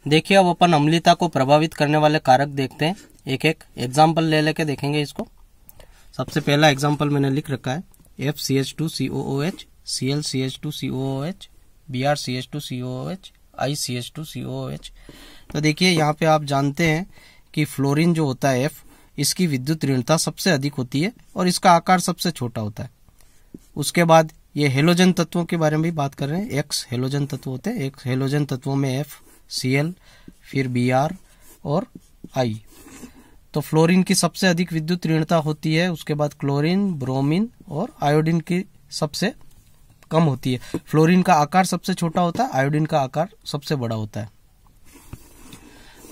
देखिए अब अपन अम्लीयता को प्रभावित करने वाले कारक देखते हैं, एक एक एग्जाम्पल ले लेके देखेंगे इसको। सबसे पहला एग्जाम्पल मैंने लिख रखा है FCH2COOH, ClCH2COOH, BrCH2COOH, ICH2COOH। तो देखिए यहाँ पे आप जानते हैं कि फ्लोरीन जो होता है F, इसकी विद्युत ऋणता सबसे अधिक होती है और इसका आकार सबसे छोटा होता है। उसके बाद ये हेलोजन तत्वों के बारे में भी बात कर रहे हैं। X हेलोजन तत्व होते हैं, एक हेलोजन तत्वों में F, Cl, फिर Br और I। तो फ्लोरीन की सबसे अधिक विद्युत ऋणता होती है, उसके बाद क्लोरीन, ब्रोमीन और आयोडीन की सबसे कम होती है। फ्लोरीन का आकार सबसे छोटा होता है, आयोडीन का आकार सबसे बड़ा होता है।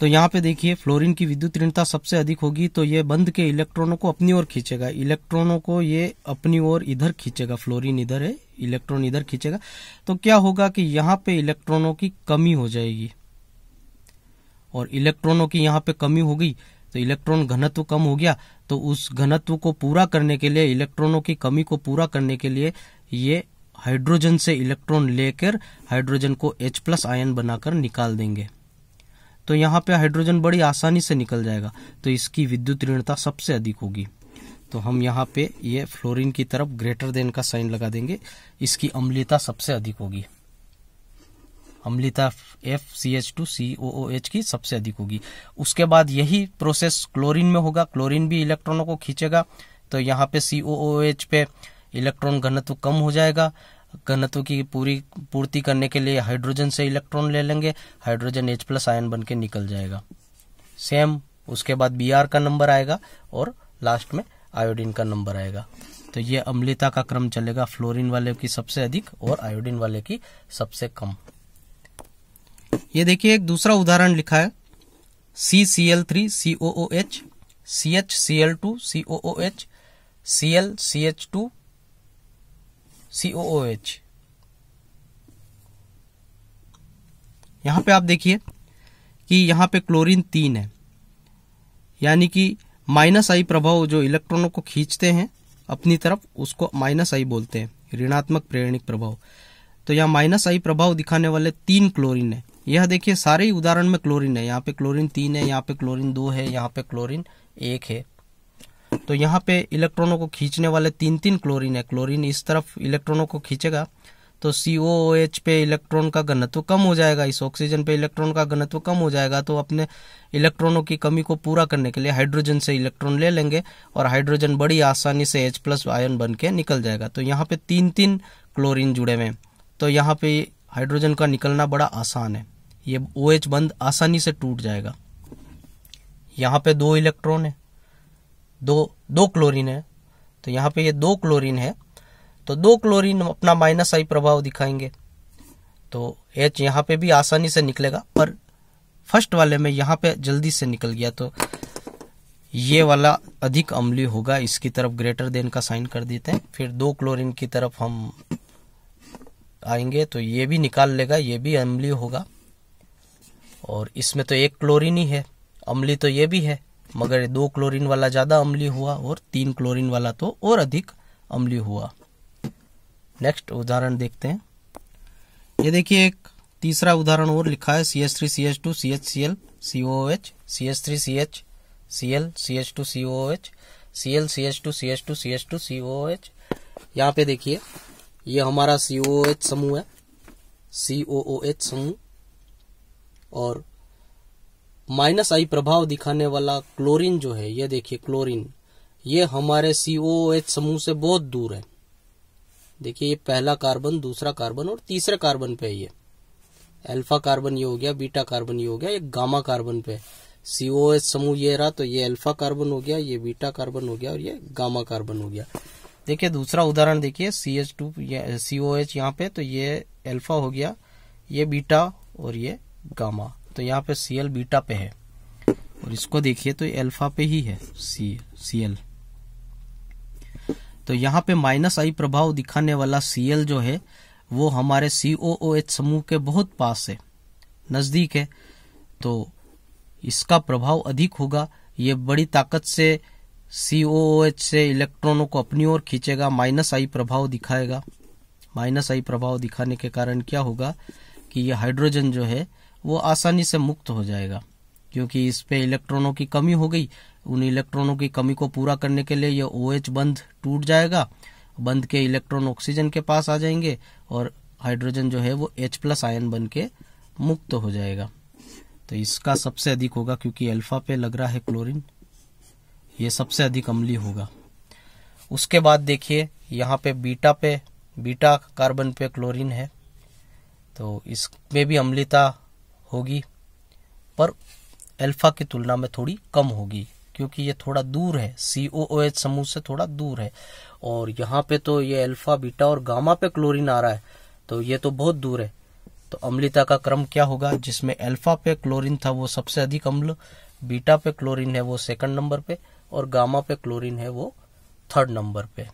तो यहाँ पे देखिए फ्लोरीन की विद्युत ऋणता सबसे अधिक होगी, तो ये बंध के इलेक्ट्रॉनों को अपनी ओर खींचेगा, इलेक्ट्रॉनों को ये अपनी ओर इधर खींचेगा। फ्लोरीन इधर है, इलेक्ट्रॉन इधर खींचेगा। तो क्या होगा कि यहाँ पे इलेक्ट्रॉनों की कमी हो जाएगी, और इलेक्ट्रॉनों की यहाँ पे कमी हो गई तो इलेक्ट्रॉन घनत्व कम हो गया। तो उस घनत्व को पूरा करने के लिए, इलेक्ट्रॉनों की कमी को पूरा करने के लिए ये हाइड्रोजन से इलेक्ट्रॉन लेकर हाइड्रोजन को H+ आयन बनाकर निकाल देंगे। तो यहाँ पे हाइड्रोजन बड़ी आसानी से निकल जाएगा, तो इसकी विद्युत ऋणता सबसे अधिक होगी। तो हम यहाँ पे ये फ्लोरीन की तरफ ग्रेटर देन का साइन लगा देंगे, इसकी अम्लीयता सबसे अधिक होगी। अम्लीयता FCH2COOH की सबसे अधिक होगी। उसके बाद यही प्रोसेस क्लोरीन में होगा, क्लोरीन भी इलेक्ट्रॉनों को खींचेगा। तो यहाँ पे COOH पे इलेक्ट्रॉन घनत्व कम हो जाएगा। घनत्व की पूर्ति करने के लिए हाइड्रोजन से इलेक्ट्रॉन ले लेंगे, हाइड्रोजन H+ आयन बन के निकल जाएगा। सेम उसके बाद Br का नंबर आएगा और लास्ट में आयोडीन का नंबर आएगा। तो ये अम्लीयता का क्रम चलेगा, फ्लोरीन वाले की सबसे अधिक और आयोडीन वाले की सबसे कम। ये देखिए एक दूसरा उदाहरण लिखा है CCl3COOH, CHCl2COOH, ClCH2COOH। यहां पे आप देखिए कि यहां पे क्लोरीन 3 है, यानी कि -I प्रभाव जो इलेक्ट्रॉनों को खींचते हैं अपनी तरफ, उसको -I बोलते हैं, ऋणात्मक प्रेरणिक प्रभाव। तो यहाँ -I प्रभाव दिखाने वाले 3 क्लोरीन है। यह देखिए सारे ही उदाहरण में क्लोरीन है, यहाँ पे क्लोरीन 3 है, यहाँ पे क्लोरीन 2 है, यहाँ पे क्लोरीन 1 है। तो यहाँ पे इलेक्ट्रॉनों को खींचने वाले 3 क्लोरीन है। क्लोरीन इस तरफ इलेक्ट्रॉनों को खींचेगा तो COOH पे इलेक्ट्रॉन का घनत्व कम हो जाएगा, इस ऑक्सीजन पे इलेक्ट्रॉन का घनत्व कम हो जाएगा। तो अपने इलेक्ट्रॉनों की कमी को पूरा करने के लिए हाइड्रोजन से इलेक्ट्रॉन ले लेंगे और हाइड्रोजन बड़ी आसानी से H+ आयन बन के निकल जाएगा। तो यहाँ पे 3 क्लोरीन जुड़े हुए हैं, तो यहाँ पे हाइड्रोजन का निकलना बड़ा आसान है, ये OH बंध आसानी से टूट जाएगा। यहाँ पे 2 इलेक्ट्रॉन है, दो क्लोरीन है, तो यहाँ पे ये 2 क्लोरीन है, तो 2 क्लोरीन अपना -I प्रभाव दिखाएंगे। तो H यहाँ पे भी आसानी से निकलेगा, पर फर्स्ट वाले में यहाँ पे जल्दी से निकल गया, तो ये वाला अधिक अम्लीय होगा। इसकी तरफ ग्रेटर देन का साइन कर देते हैं। फिर 2 क्लोरीन की तरफ हम आएंगे तो ये भी निकाल लेगा, ये भी अम्लीय होगा। और इसमें तो 1 क्लोरीन ही है, अम्लीय तो ये भी है, मगर 2 क्लोरीन वाला ज्यादा अम्लीय हुआ और 3 क्लोरीन वाला तो और अधिक अम्लीय हुआ। नेक्स्ट उदाहरण देखते हैं। ये देखिए एक तीसरा उदाहरण और लिखा है CH3CH2 CHCl COOH, CH3CH Cl CH2COOH, Cl CH2 CH2 CH2 COOH। यहाँ पे देखिए ये हमारा COOH समूह है, COOH समूह, और -I प्रभाव दिखाने वाला क्लोरीन जो है, ये देखिए क्लोरीन, ये हमारे COOH समूह से बहुत दूर है। देखिए ये पहला कार्बन, दूसरा कार्बन और तीसरे कार्बन पे है। ये अल्फा कार्बन ये हो गया, बीटा कार्बन ये हो गया, ये गामा कार्बन पे COOH समूह ये रहा, तो ये अल्फा कार्बन हो गया, ये बीटा कार्बन हो गया और ये गामा कार्बन हो गया। देखिए दूसरा उदाहरण देखिए CH2 COOH यहाँ पे, तो ये अल्फा हो गया, ये बीटा और ये गामा, तो यहाँ पे Cl बीटा पे है, और इसको देखिए तो ये अल्फा पे ही है Cl। तो यहाँ पे -I प्रभाव दिखाने वाला Cl जो है वो हमारे COOH समूह के बहुत पास है, नजदीक है, तो इसका प्रभाव अधिक होगा। ये बड़ी ताकत से COOH से इलेक्ट्रॉनों को अपनी ओर खींचेगा, -I प्रभाव दिखाएगा। -I प्रभाव दिखाने के कारण क्या होगा कि ये हाइड्रोजन जो है वो आसानी से मुक्त हो जाएगा, क्योंकि इस पे इलेक्ट्रॉनों की कमी हो गई। उन इलेक्ट्रॉनों की कमी को पूरा करने के लिए ये OH बंध टूट जाएगा, बंध के इलेक्ट्रॉन ऑक्सीजन के पास आ जाएंगे और हाइड्रोजन जो है वो H+ आयन बन के मुक्त हो जाएगा। तो इसका सबसे अधिक होगा, क्योंकि अल्फा पे लग रहा है क्लोरीन, ये सबसे अधिक अम्लीय होगा। उसके बाद देखिए यहाँ पे बीटा कार्बन पे क्लोरीन है, तो इसमें भी अम्लता होगी, पर अल्फा की तुलना में थोड़ी कम होगी, क्योंकि ये थोड़ा दूर है, COOH समूह से थोड़ा दूर है। और यहाँ पे तो ये अल्फा, बीटा और गामा पे क्लोरीन आ रहा है, तो ये तो बहुत दूर है। तो अम्लता का क्रम क्या होगा? जिसमें अल्फा पे क्लोरीन था वो सबसे अधिक अम्ल, बीटा पे क्लोरीन है वो 2nd नंबर पे, और गामा पे क्लोरीन है वो 3rd नंबर पे।